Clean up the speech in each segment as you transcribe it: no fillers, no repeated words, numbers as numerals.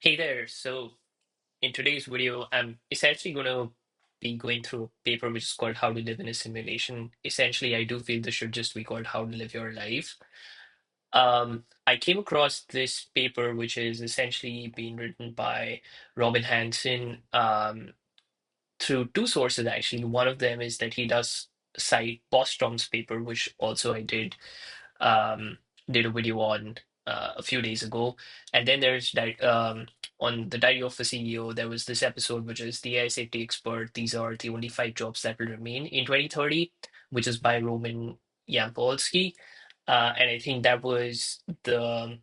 Hey there. So, in today's video, I'm essentially going to be going through a paper which is called How to Live in a Simulation. Essentially, I do feel this should just be called How to Live Your Life. I came across this paper, which is essentially being written by Robin Hanson, through two sources, actually. One of them is that he does cite Bostrom's paper, which also I um, did a video on a few days ago. And then there's that on the Diary of a CEO, there was this episode, which is the AI safety expert. These are the only five jobs that will remain in 2030, which is by Roman Yampolsky. And I think that was the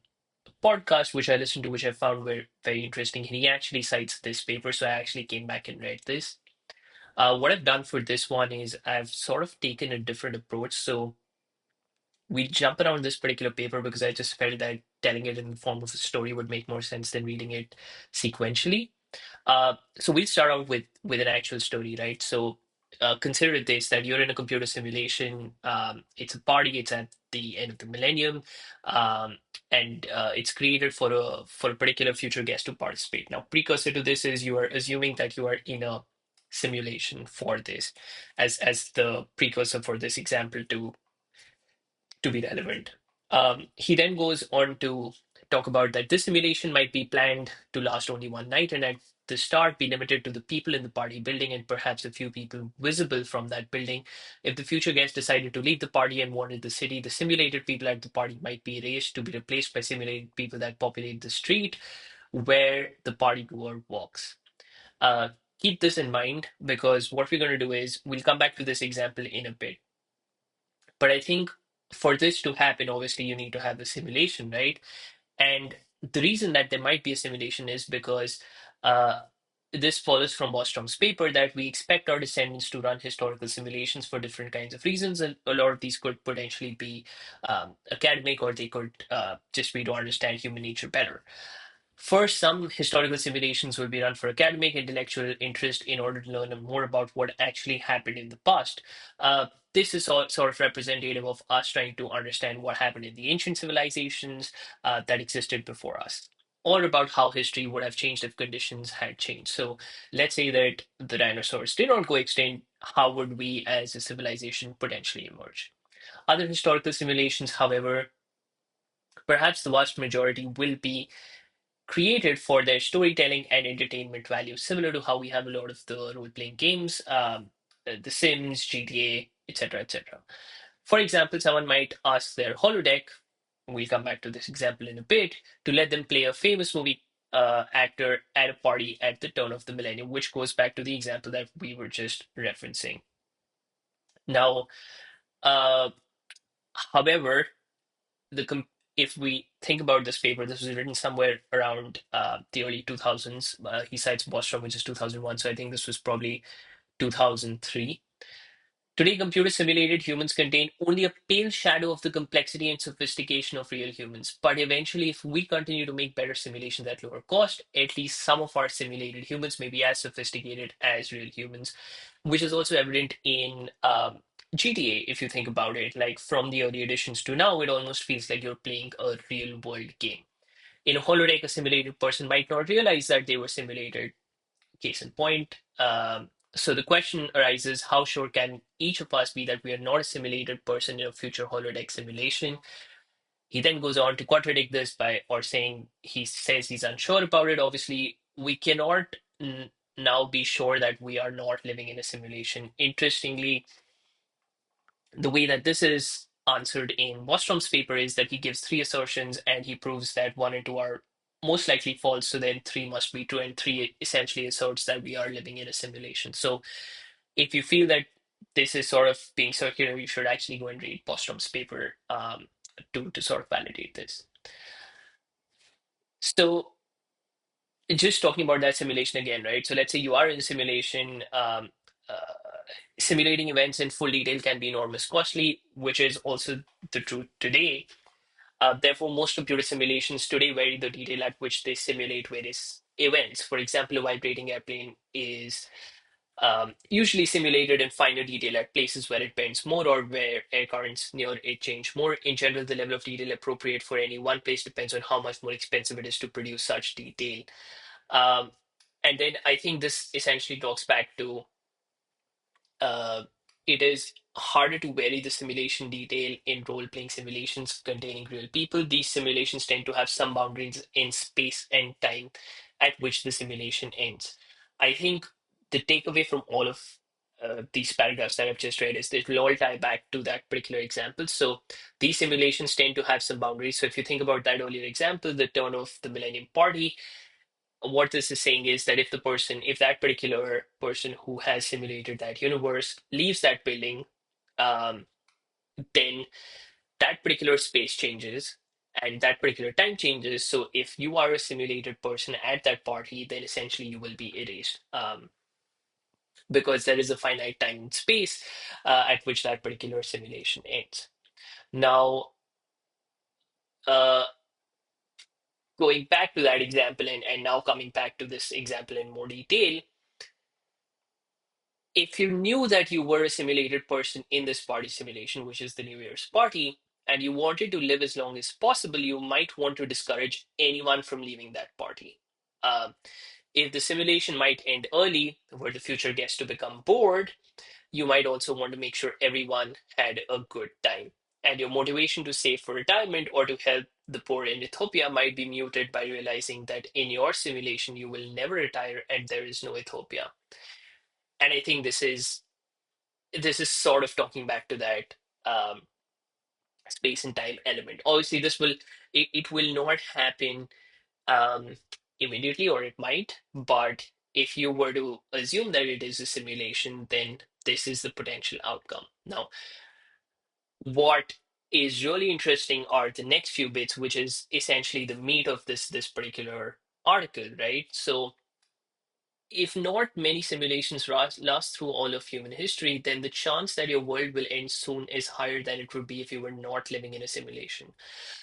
podcast which I listened to, which I found very interesting. And he actually cites this paper. So I actually came back and read this. What I've done for this one is I've sort of taken a different approach. So we jump around this particular paper because I just felt that telling it in the form of a story would make more sense than reading it sequentially. So we'll start out with an actual story, right? So consider this that you're in a computer simulation. It's a party. It's at the end of the millennium, um, and it's created for a particular future guest to participate. Now, precursor to this is you are assuming that you are in a simulation for this, as the precursor for this example to be relevant. He then goes on to talk about that this simulation might be planned to last only one night and at the start be limited to the people in the party building and perhaps a few people visible from that building. If the future guest decided to leave the party and wanted the city, the simulated people at the party might be erased to be replaced by simulated people that populate the street where the party goer walks. Uh, Keep this in mind because what we're going to do is we'll come back to this example in a bit. But I think for this to happen, obviously, you need to have the simulation, right? And the reason that there might be a simulation is because uh, this follows from Bostrom's paper that we expect our descendants to run historical simulations for different kinds of reasons. And a lot of these could potentially be academic or they could just be to understand human nature better. First, some historical simulations will be run for academic intellectual interest in order to learn more about what actually happened in the past. This is sort of representative of us trying to understand what happened in the ancient civilizations that existed before us, or about how history would have changed if conditions had changed. So, let's say that the dinosaurs did not go extinct. How would we as a civilization potentially emerge? Other historical simulations, however, perhaps the vast majority will be created for their storytelling and entertainment value, similar to how we have a lot of the role-playing games, The Sims, GTA, etc., etc. For example, someone might ask their holodeck, we'll come back to this example in a bit, to let them play a famous movie actor at a party at the turn of the millennium, which goes back to the example that we were just referencing. Now, uh, however, if we think about this paper, this was written somewhere around the early 2000s. He cites Bostrom, which is 2001, so I think this was probably 2003. Today, computer simulated humans contain only a pale shadow of the complexity and sophistication of real humans. But eventually, if we continue to make better simulations at lower cost, at least some of our simulated humans may be as sophisticated as real humans, which is also evident in GTA, if you think about it. Like from the early editions to now, it almost feels like you're playing a real world game. In a holodeck, a simulated person might not realize that they were simulated. Case in point. So the question arises, how sure can each of us be that we are not a simulated person in a future holodeck simulation? He then goes on to contradict this by or saying he says he's unsure about it. Obviously, we cannot now be sure that we are not living in a simulation. Interestingly, the way that this is answered in Bostrom's paper is that he gives three assertions and he proves that one and two are most likely false. So then three must be true, and three essentially asserts that we are living in a simulation. So if you feel that this is sort of being circular, you should actually go and read Bostrom's paper to sort of validate this. So just talking about that simulation again, right? So let's say you are in a simulation. Uh, Simulating events in full detail can be enormous costly, which is also the truth today. Therefore, most computer simulations today vary the detail at which they simulate various events. For example, a vibrating airplane is usually simulated in finer detail at places where it bends more or where air currents near it change more. In general, the level of detail appropriate for any one place depends on how much more expensive it is to produce such detail. Um, and then I think this essentially talks back to uh, it is harder to vary the simulation detail in role-playing simulations containing real people. These simulations tend to have some boundaries in space and time at which the simulation ends. I think the takeaway from all of these paragraphs that I've just read is that will all tie back to that particular example. So these simulations tend to have some boundaries. So if you think about that earlier example, the turn of the Millennium Party, what this is saying is that if that particular person who has simulated that universe leaves that building, um, then that particular space changes and that particular time changes. So if you are a simulated person at that party, then essentially you will be erased, because there is a finite time and space at which that particular simulation ends. Now, uh, going back to that example and now coming back to this example in more detail, if you knew that you were a simulated person in this party simulation, which is the New Year's party, and you wanted to live as long as possible, you might want to discourage anyone from leaving that party. Um, if the simulation might end early, where the future guests to become bored, you might also want to make sure everyone had a good time. And your motivation to save for retirement or to help the poor in Ethiopia might be muted by realizing that in your simulation you will never retire and there is no Ethiopia. And I think this is sort of talking back to that um, space and time element. Obviously, it will not happen um, immediately, or it might. But if you were to assume that it is a simulation, then this is the potential outcome. Now, what is really interesting are the next few bits, which is essentially the meat of this particular article, right? So if not many simulations last through all of human history, then the chance that your world will end soon is higher than it would be if you were not living in a simulation.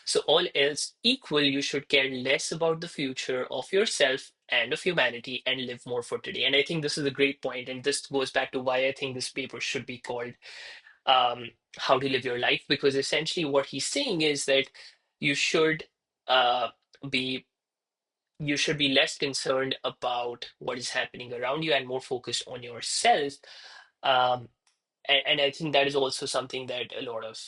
So, all else equal, you should care less about the future of yourself and of humanity and live more for today. And I think this is a great point, and this goes back to why I think this paper should be called How to Live Your Life, because essentially what he's saying is that you should uh, be you should be less concerned about what is happening around you and more focused on yourself. Um, and I think that is also something that a lot of,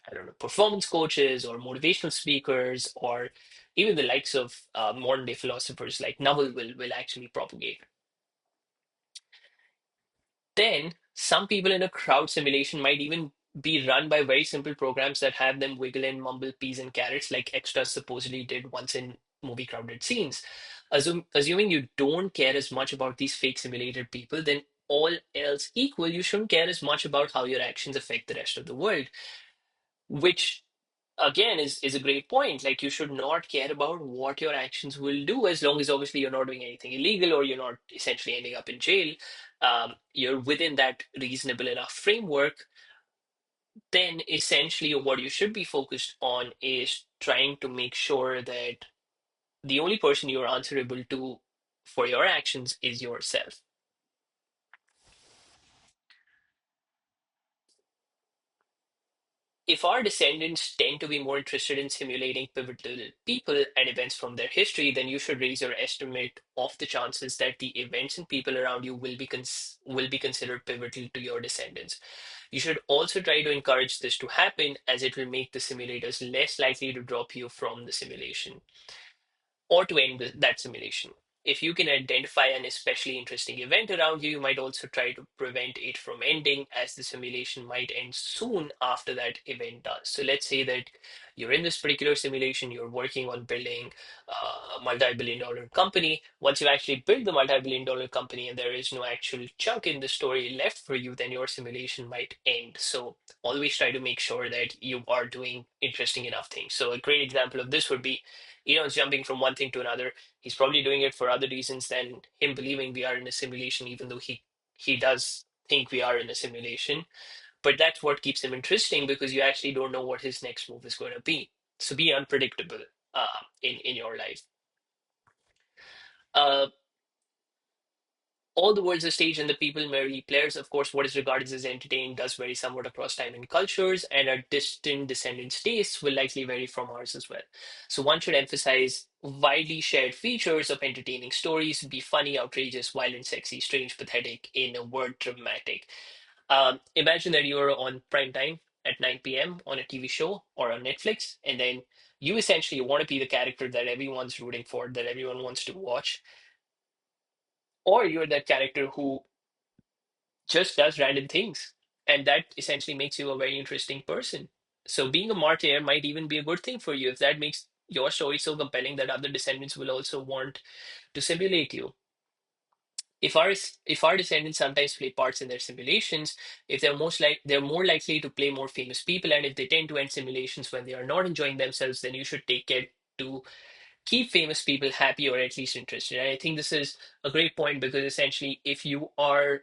I don't know, performance coaches or motivational speakers or even the likes of modern day philosophers like Naval will actually propagate. Then some people in a crowd simulation might even be run by very simple programs that have them wiggle and mumble peas and carrots like extras supposedly did once in movie crowded scenes. Assuming you don't care as much about these fake simulated people, then all else equal, you shouldn't care as much about how your actions affect the rest of the world, which again is a great point. Like you should not care about what your actions will do as long as obviously you're not doing anything illegal or you're not essentially ending up in jail. You're within that reasonable enough framework. Then essentially what you should be focused on is trying to make sure that the only person you're answerable to for your actions is yourself. If our descendants tend to be more interested in simulating pivotal people and events from their history, then you should raise your estimate of the chances that the events and people around you will be considered pivotal to your descendants. You should also try to encourage this to happen, as it will make the simulators less likely to drop you from the simulation or to end that simulation. If you can identify an especially interesting event around you, you might also try to prevent it from ending, as the simulation might end soon after that event does. So, let's say that you're in this particular simulation, you're working on building a multi billion dollar company. Once you actually build the multi billion dollar company and there is no actual chunk in the story left for you, then your simulation might end. So, always try to make sure that you are doing interesting enough things. So, a great example of this would be jumping from one thing to another. He's probably doing it for other reasons than him believing we are in a simulation, even though he does think we are in a simulation. But that's what keeps him interesting, because you actually don't know what his next move is going to be. So be unpredictable in your life. Uh, All the words are staged and the people merely players. Of course, what is regarded as entertaining does vary somewhat across time and cultures, and our distant descendants' tastes will likely vary from ours as well. So one should emphasize widely shared features of entertaining stories, be funny, outrageous, violent, sexy, strange, pathetic, in a word, dramatic. Imagine that you're on prime time at 9 p.m. on a TV show or on Netflix, and then you essentially want to be the character that everyone's rooting for, that everyone wants to watch, or you're that character who just does random things. And that essentially makes you a very interesting person. So being a martyr might even be a good thing for you if that makes your story so compelling that other descendants will also want to simulate you. If our descendants sometimes play parts in their simulations, if they're more likely to play more famous people, and if they tend to end simulations when they are not enjoying themselves, then you should take care to keep famous people happy or at least interested. And I think this is a great point because essentially, if you are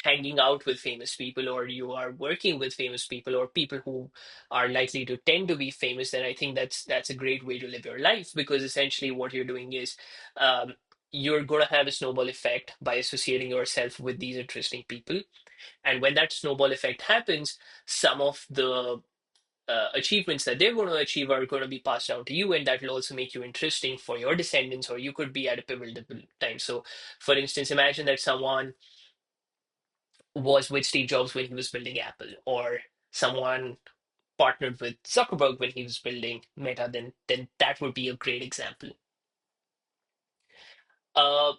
hanging out with famous people or you are working with famous people or people who are likely to tend to be famous, then I think that's a great way to live your life because essentially what you're doing is um, you're going to have a snowball effect by associating yourself with these interesting people, and when that snowball effect happens, some of the achievements that they're going to achieve are going to be passed down to you, and that will also make you interesting for your descendants, or you could be at a pivotal time. So for instance, imagine that someone was with Steve Jobs when he was building Apple, or someone partnered with Zuckerberg when he was building Meta, then that would be a great example. Uh,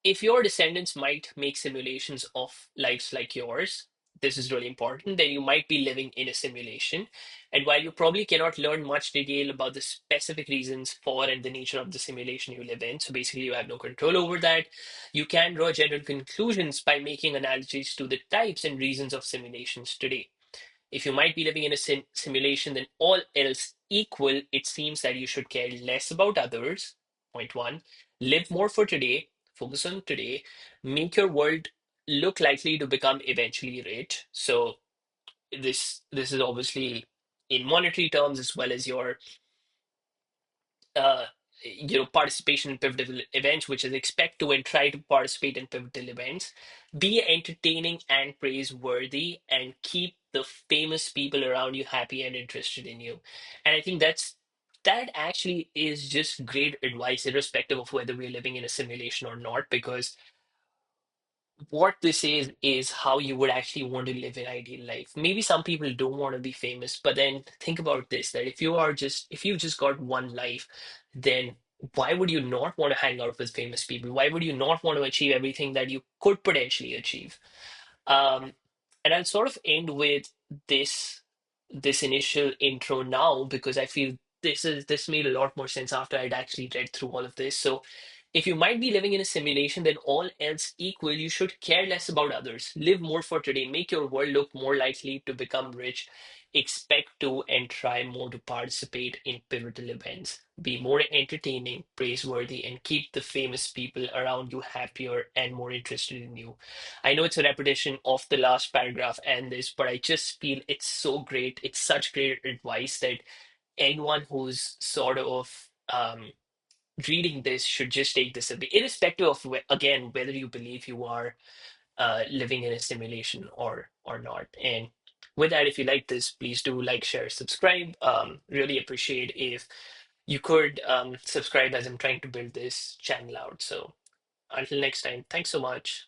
if your descendants might make simulations of lives like yours, this is really important, then you might be living in a simulation. And while you probably cannot learn much detail about the specific reasons for and the nature of the simulation you live in, so basically you have no control over that, you can draw general conclusions by making analogies to the types and reasons of simulations today. If you might be living in a simulation, then all else equal, it seems that you should care less about others. Point one, live more for today, focus on today, make your world look likely to become eventually rich. So this is obviously in monetary terms as well as your uh, participation in pivotal events, which is expect to and try to participate in pivotal events, be entertaining and praiseworthy, and keep the famous people around you happy and interested in you. And I think that actually is just great advice, irrespective of whether we're living in a simulation or not, because what this is how you would actually want to live an ideal life. Maybe some people don't want to be famous, but then think about this, that if you just got one life, then why would you not want to hang out with famous people? Why would you not want to achieve everything that you could potentially achieve? Um, and I'll sort of end with this this initial intro now because I feel this made a lot more sense after I'd actually read through all of this. So if you might be living in a simulation, then all else equal, you should care less about others. Live more for today. Make your world look more likely to become rich. Expect to and try more to participate in pivotal events. Be more entertaining, praiseworthy, and keep the famous people around you happier and more interested in you. I know it's a repetition of the last paragraph and this, but I just feel it's so great. It's such great advice that anyone who's sort of reading this should just take this a bit, irrespective of again whether you believe you are living in a simulation or not. And with that, if you like this, please do like, share, subscribe. Really appreciate if you could subscribe as I'm trying to build this channel out. So until next time, thanks so much.